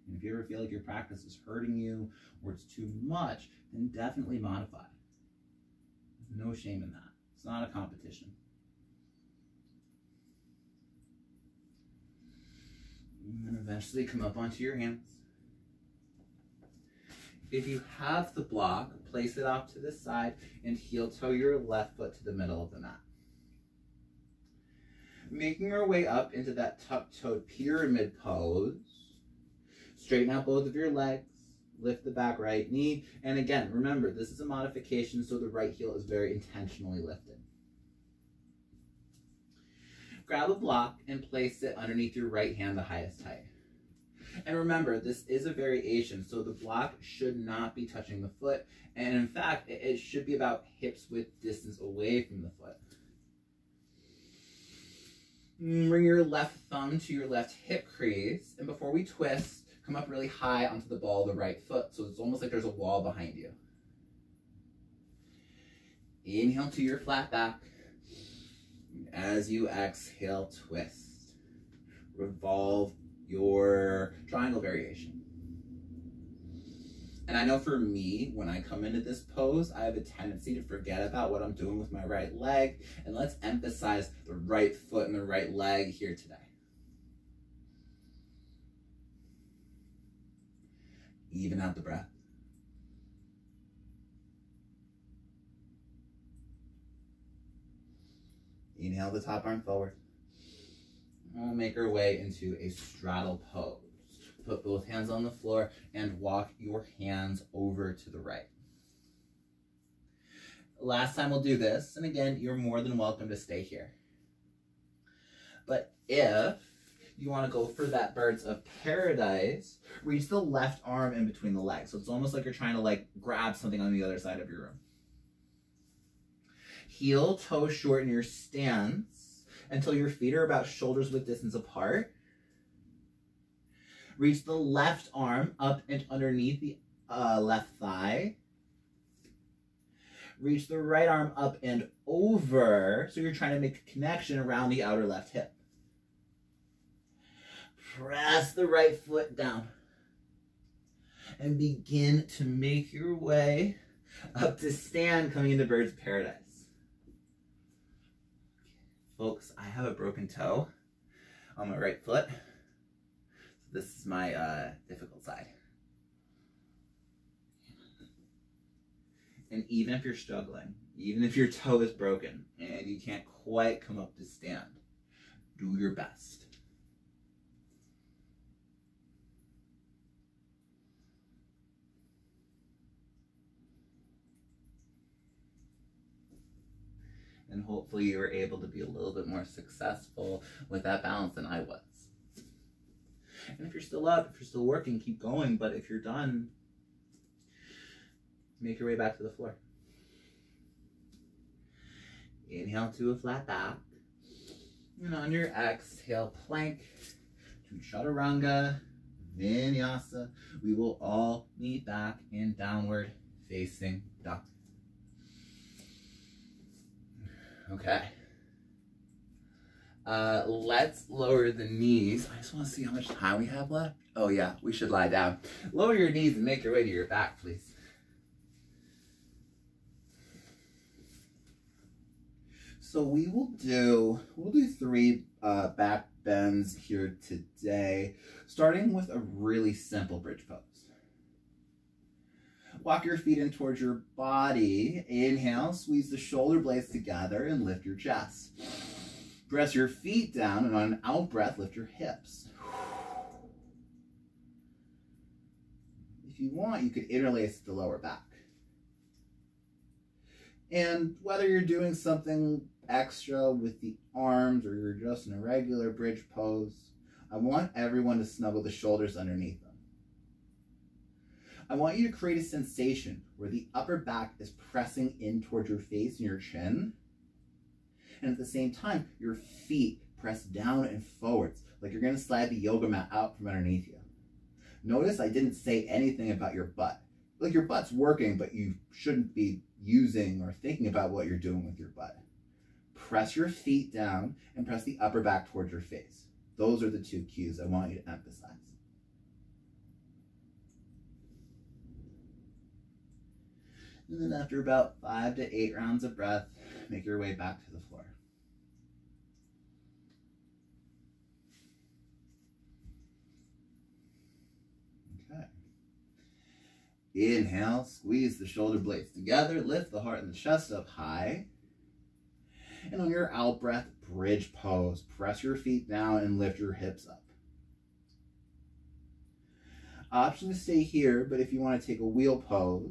And if you ever feel like your practice is hurting you or it's too much, then definitely modify. There's no shame in that. It's not a competition. And then eventually come up onto your hands. If you have the block, place it off to the side and heel toe your left foot to the middle of the mat. Making our way up into that tuck-toed pyramid pose. Straighten out both of your legs. Lift the back right knee. And again, remember, this is a modification, so the right heel is very intentionally lifted. Grab a block and place it underneath your right hand, the highest height. And remember, this is a variation, so the block should not be touching the foot. And in fact, it should be about hips width distance away from the foot. Bring your left thumb to your left hip crease. And before we twist, come up really high onto the ball of the right foot. So it's almost like there's a wall behind you. Inhale to your flat back. As you exhale, twist. Revolve your triangle variation. And I know for me, when I come into this pose, I have a tendency to forget about what I'm doing with my right leg. And let's emphasize the right foot and the right leg here today. Even out the breath. Inhale the top arm forward. We'll make our way into a straddle pose. Put both hands on the floor and walk your hands over to the right. Last time we'll do this, and again, you're more than welcome to stay here. But if you want to go for that birds of paradise, reach the left arm in between the legs. So it's almost like you're trying to like grab something on the other side of your room. Heel toe shorten your stance until your feet are about shoulders width distance apart. Reach the left arm up and underneath the left thigh. Reach the right arm up and over, so you're trying to make a connection around the outer left hip. Press the right foot down and begin to make your way up to stand, coming into bird's paradise. Folks, I have a broken toe on my right foot. So this is my difficult side. And even if you're struggling, even if your toe is broken and you can't quite come up to stand, do your best. And hopefully you were able to be a little bit more successful with that balance than I was. And if you're still up, if you're still working, keep going. But if you're done, make your way back to the floor. Inhale to a flat back. And on your exhale, plank to chaturanga, vinyasa. We will all meet back in downward facing dog. Okay. Let's lower the knees. I just want to see how much time we have left. Oh yeah, we should lie down. Lower your knees and make your way to your back, please. So we'll do 3 back bends here today, starting with a really simple bridge pose. Walk your feet in towards your body. Inhale, squeeze the shoulder blades together and lift your chest. Press your feet down, and on an out breath, lift your hips. If you want, you could interlace the lower back. And whether you're doing something extra with the arms or you're just in a regular bridge pose, I want everyone to snuggle the shoulders underneath them. I want you to create a sensation where the upper back is pressing in towards your face and your chin. And at the same time, your feet press down and forwards, like you're going to slide the yoga mat out from underneath you. Notice I didn't say anything about your butt. Like your butt's working, but you shouldn't be using or thinking about what you're doing with your butt. Press your feet down and press the upper back towards your face. Those are the 2 cues I want you to emphasize. And then after about 5 to 8 rounds of breath, make your way back to the floor. Okay. Inhale, squeeze the shoulder blades together, lift the heart and the chest up high. And on your out breath, bridge pose. Press your feet down and lift your hips up. Option to stay here, but if you want to take a wheel pose,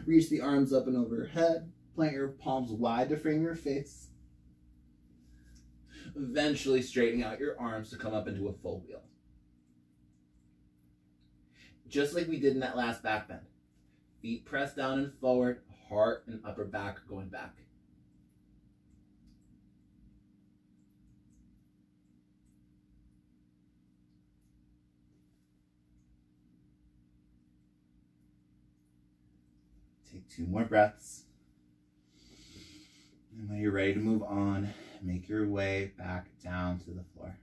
reach the arms up and overhead. Plant your palms wide to frame your face. Eventually straightening out your arms to come up into a full wheel. Just like we did in that last back bend. Feet pressed down and forward, heart and upper back going back. Take 2 more breaths. And when you're ready to move on, make your way back down to the floor.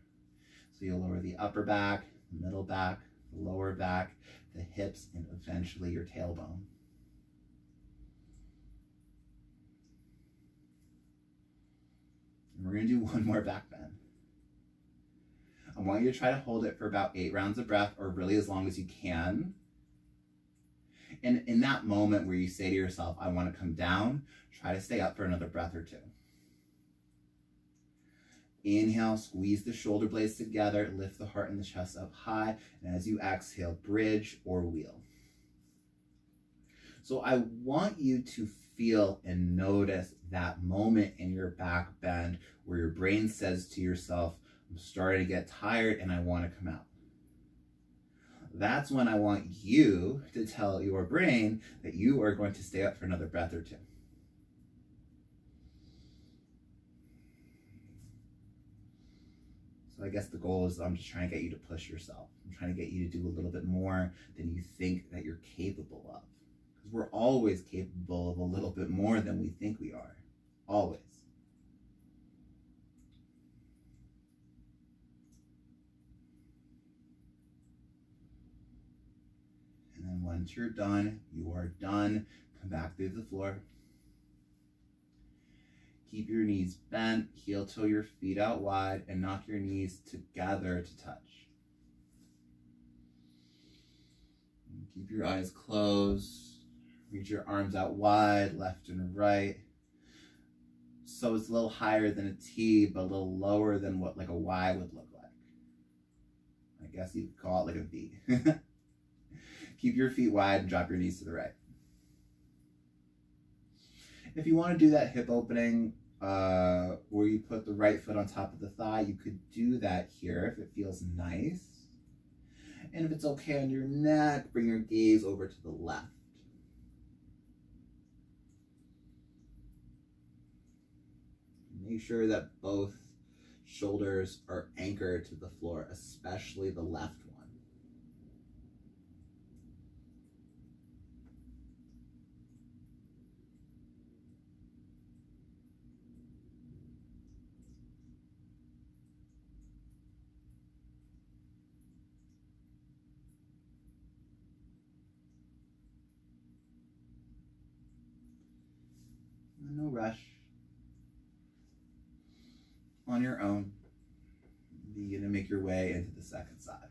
So you'll lower the upper back, the middle back, the lower back, the hips, and eventually your tailbone. And we're going to do 1 more back bend. I want you to try to hold it for about 8 rounds of breath, or really as long as you can. And in that moment where you say to yourself, I want to come down, try to stay up for another breath or 2. Inhale, squeeze the shoulder blades together, lift the heart and the chest up high, and as you exhale, bridge or wheel. So I want you to feel and notice that moment in your back bend where your brain says to yourself, I'm starting to get tired and I want to come out. That's when I want you to tell your brain that you are going to stay up for another breath or two. So I guess the goal is I'm just trying to get you to push yourself. I'm trying to get you to do a little bit more than you think that you're capable of. Because we're always capable of a little bit more than we think we are. Always. And then once you're done, you are done. Come back through the floor. Keep your knees bent, heel toe your feet out wide, and knock your knees together to touch. And keep your eyes closed. Reach your arms out wide, left and right. So it's a little higher than a T, but a little lower than what like a Y would look like. I guess you could call it like a V. Keep your feet wide and drop your knees to the right. If you want to do that hip opening where you put the right foot on top of the thigh, you could do that here if it feels nice. And if it's okay on your neck, bring your gaze over to the left. Make sure that both shoulders are anchored to the floor, especially the left one. No rush. On your own, you're going to make your way into the second side.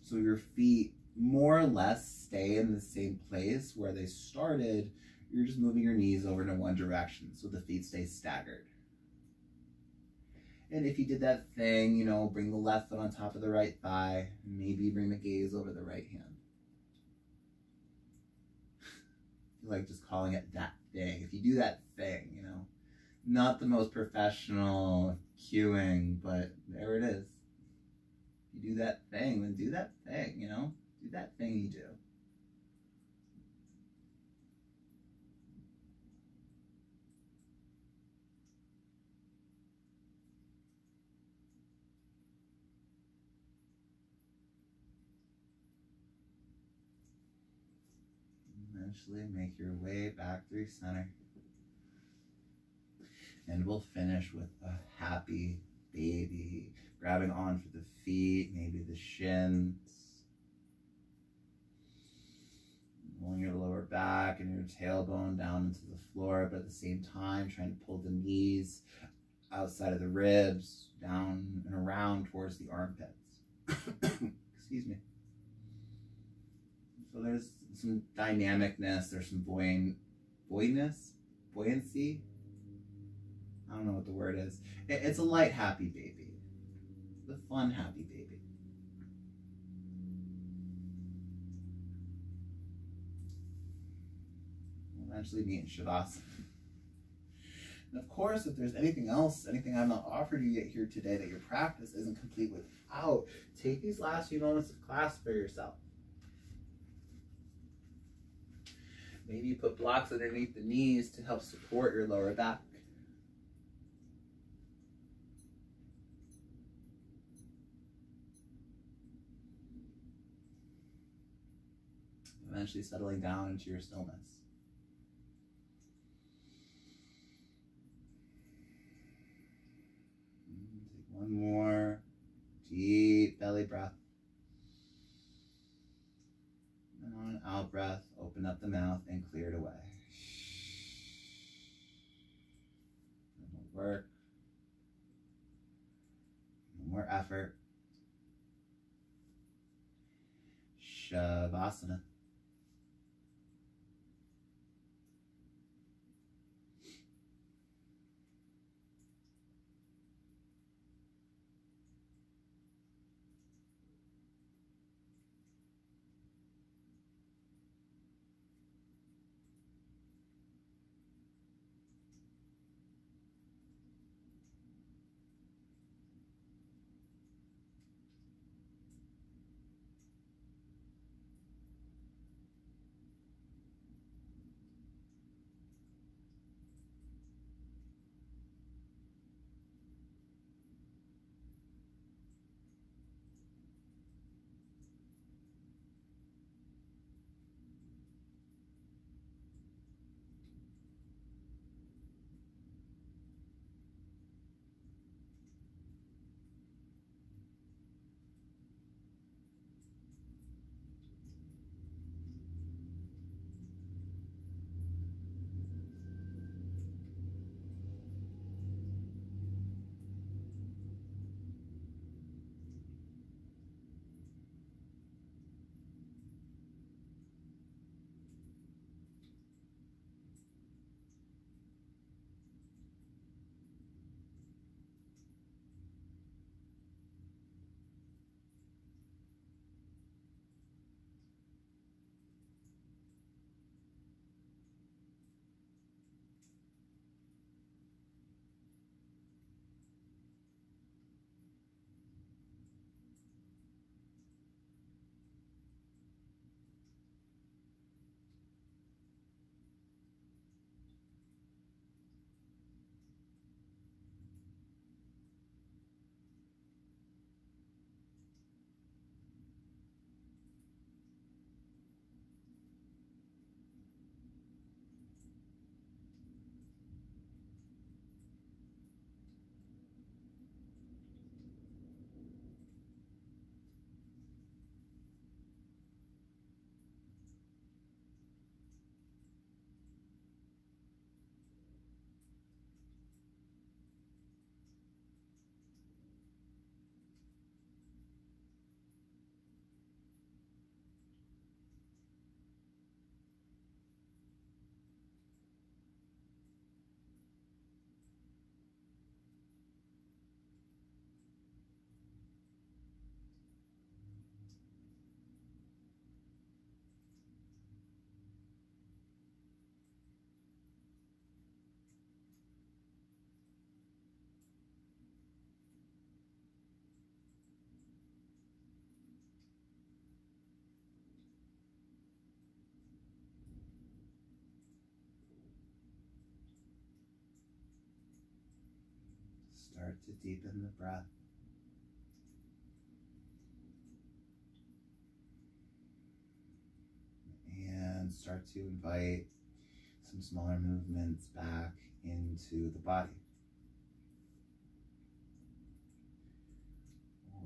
So your feet more or less stay in the same place where they started. You're just moving your knees over in one direction so the feet stay staggered. And if you did that thing, you know, bring the left foot on top of the right thigh, and maybe bring the gaze over the right hand. I feel like just calling it that thing. If you do that thing, you know, not the most professional cueing, but there it is. If you do that thing, then do that thing, you know? Do that thing you do. Eventually make your way back through center. And we'll finish with a happy baby, grabbing on for the feet, maybe the shins. Rolling your lower back and your tailbone down into the floor, but at the same time trying to pull the knees outside of the ribs, down and around towards the armpits. Excuse me. So there's some dynamicness, there's some buoyancy. I don't know what the word is. It's a light, happy baby. The fun, happy baby. We'll eventually meet in Shavasana. And of course, if there's anything else, anything I've not offered you yet here today that your practice isn't complete without, take these last few moments of class for yourself. Maybe put blocks underneath the knees to help support your lower back. Eventually settling down into your stillness. Take one more deep belly breath. And on an out breath, open up the mouth and clear it away. No more work. No more effort. Shavasana. Start to deepen the breath. And start to invite some smaller movements back into the body.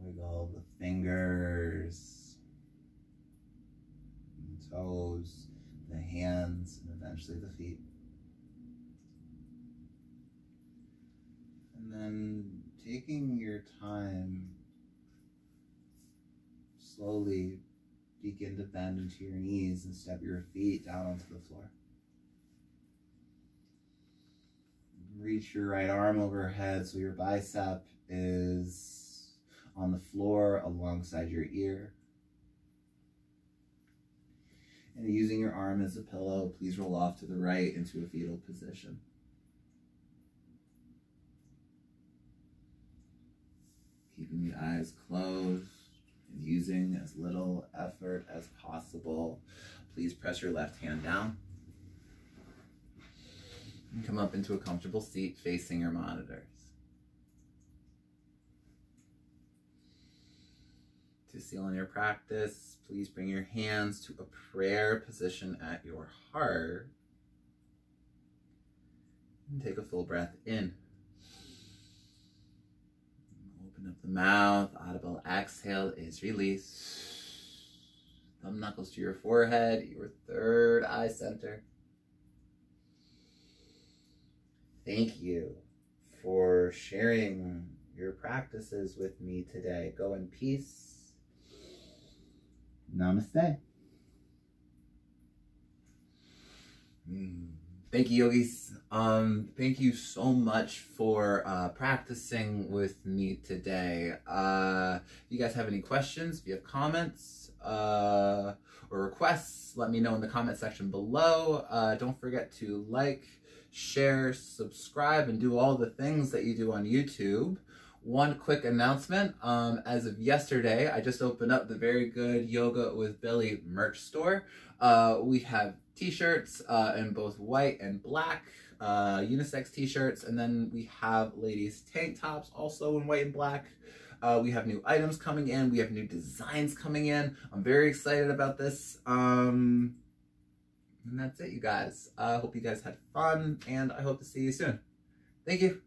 Wiggle the fingers, the toes, the hands, and eventually the feet. And then taking your time, slowly begin to bend into your knees and step your feet down onto the floor. Reach your right arm overhead so your bicep is on the floor alongside your ear. And using your arm as a pillow, please roll off to the right into a fetal position. Keeping the eyes closed and using as little effort as possible. Please press your left hand down. And come up into a comfortable seat facing your monitors. To seal in your practice, please bring your hands to a prayer position at your heart. And take a full breath in. Open up the mouth. Audible exhale is release. Thumb knuckles to your forehead, your third eye center. Thank you for sharing your practices with me today. Go in peace. Namaste. Thank you, yogis. Thank you so much for practicing with me today. If you guys have any questions, if you have comments or requests, let me know in the comment section below. Don't forget to like, share, subscribe, and do all the things that you do on YouTube. One quick announcement, as of yesterday, I just opened up the Very Good Yoga with Billy merch store. We have t-shirts in both white and black, unisex t-shirts, and then we have ladies tank tops also in white and black. We have new items coming in, we have new designs coming in. I'm very excited about this. And that's it, you guys. I hope you guys had fun, and I hope to see you soon. Thank you.